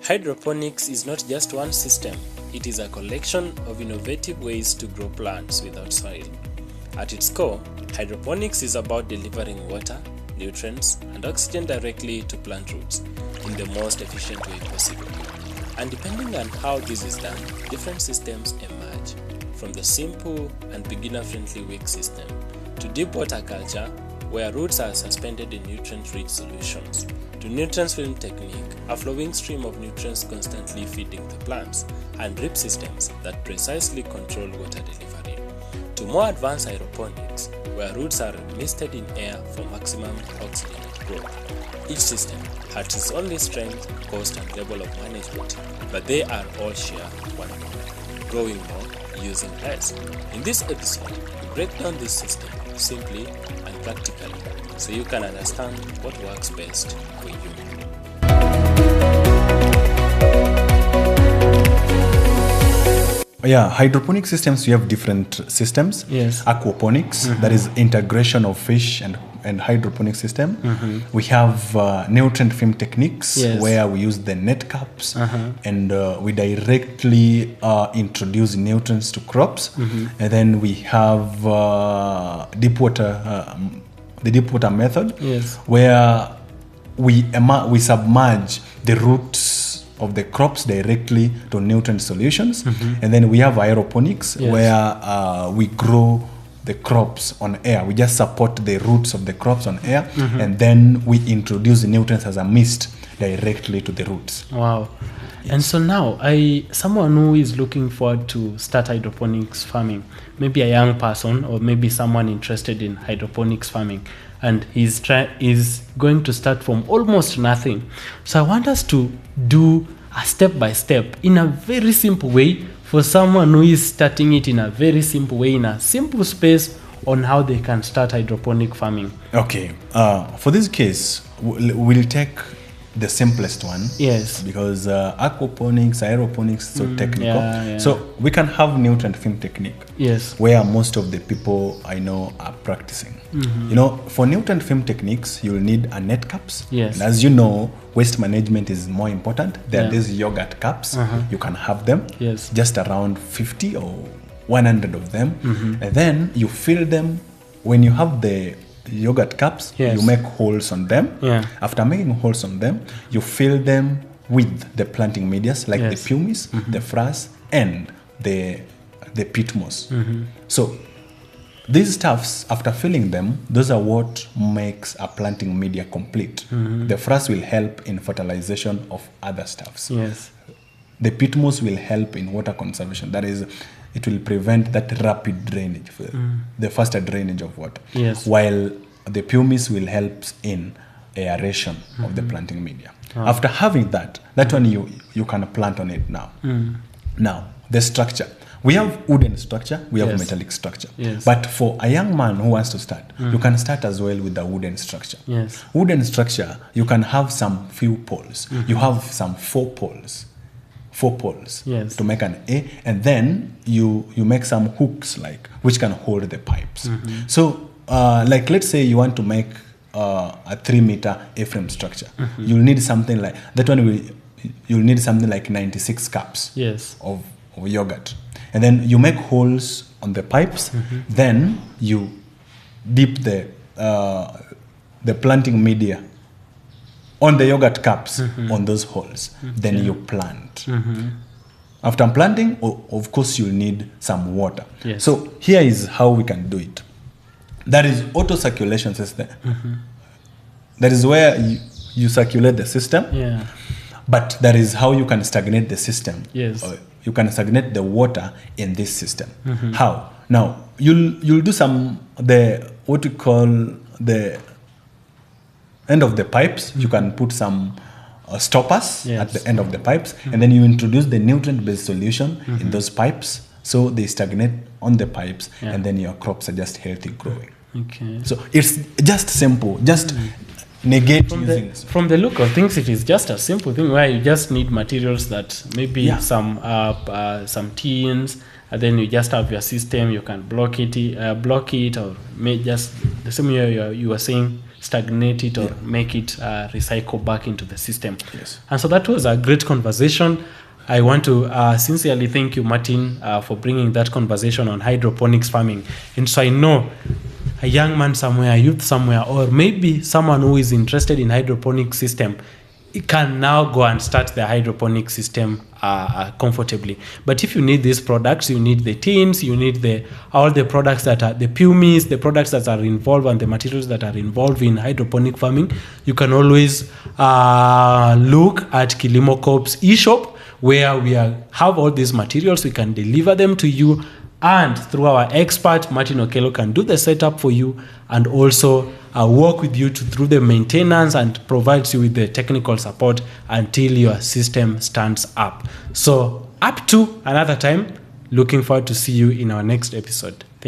Hydroponics is not just one system, it is a collection of innovative ways to grow plants without soil. At its core, hydroponics is about delivering water, nutrients, and oxygen directly to plant roots in the most efficient way possible. And depending on how this is done, different systems emerge, from the simple and beginner-friendly wick system to deep water culture, where roots are suspended in nutrient-rich solutions, to nutrient film technique, a flowing stream of nutrients constantly feeding the plants, and drip systems that precisely control water delivery, to more advanced hydroponics, where roots are misted in air for maximum oxygenated growth. Each system has its only strength, cost, and level of management, but they are all share one goal: growing more using less. In this episode, we break down this system simply and practically, so you can understand what works best for you. Yeah, hydroponic systems, we have different systems. Yes. Aquaponics, that is integration of fish and hydroponic system. We have nutrient film techniques, where we use the net caps and we directly introduce nutrients to crops. And then we have deep water, the deep water method, where we submerge the roots of the crops directly to nutrient solutions. And then we have aeroponics, where we grow the crops on air. We just support the roots of the crops on air, and then we introduce the nutrients as a mist directly to the roots. Wow. Yes. And so now, someone who is looking forward to start hydroponics farming, maybe a young person or maybe someone interested in hydroponics farming, and is going to start from almost nothing. So I want us to do a step-by-step in a very simple way for someone who is starting it in a very simple way, in a simple space, on how they can start hydroponic farming. Okay. For this case, we'll take the simplest one. Yes. Because aquaponics, aeroponics, so technical. Yeah. So we can have nutrient film technique. Yes. Where most of the people I know are practicing. You know, for nutrient film techniques, you'll need a net caps. Yes. And as you know, waste management is more important. There are these yogurt caps. You can have them. Yes. Just around 50 or 100 of them. And then you fill them. When you have the yogurt cups, you make holes on them. After making holes on them, you fill them with the planting medias like the pumice, the frass, and the peat moss. So these stuffs, after filling them, those are what makes a planting media complete. The frass will help in fertilization of other stuffs. The peat moss will help in water conservation. That is, it will prevent that rapid drainage, the faster drainage of water. While the pumice will help in aeration of the planting media. After having that one you can plant on it now. Now, the structure. We have wooden structure, we have metallic structure. But for a young man who wants to start, you can start as well with the wooden structure. Wooden structure, you can have some few poles. You have some four poles to make an A, and then you make some hooks which can hold the pipes. So let's say you want to make a 3-meter A-frame structure. You'll need something like that one. You'll need something like 96 cups of yogurt, and then you make holes on the pipes. Then you dip the planting media on the yogurt cups on those holes. Then you plant. After planting, of course, you'll need some water. So here is how we can do it. That is auto circulation system. That is where you circulate the system. But that is how you can stagnate the system. You can stagnate the water in this system. How? Now you'll do what we call the end of the pipes. You can put some stoppers at the end of the pipes, and then you introduce the nutrient-based solution in those pipes, so they stagnate on the pipes, and then your crops are just healthy growing. So it's just simple. Just negate using. From the look of things, it is just a simple thing where you just need materials that maybe some tins, and then you just have your system. You can block it, or just the same way you were saying. stagnate it or make it recycle back into the system. Yes. And so that was a great conversation. I want to sincerely thank you, Martin, for bringing that conversation on hydroponics farming. And so I know a young man somewhere, a youth somewhere, or maybe someone who is interested in hydroponic system, it can now go and start the hydroponic system comfortably. But if you need these products, you need the tins, you need all the products that are the pumice, the products that are involved and the materials that are involved in hydroponic farming, you can always look at Kilimo Corps eShop, where we have all these materials. We can deliver them to you, and through our expert, Martin Okello, can do the setup for you and also work with you through the maintenance and provides you with the technical support until your system stands up. So up to another time, looking forward to see you in our next episode.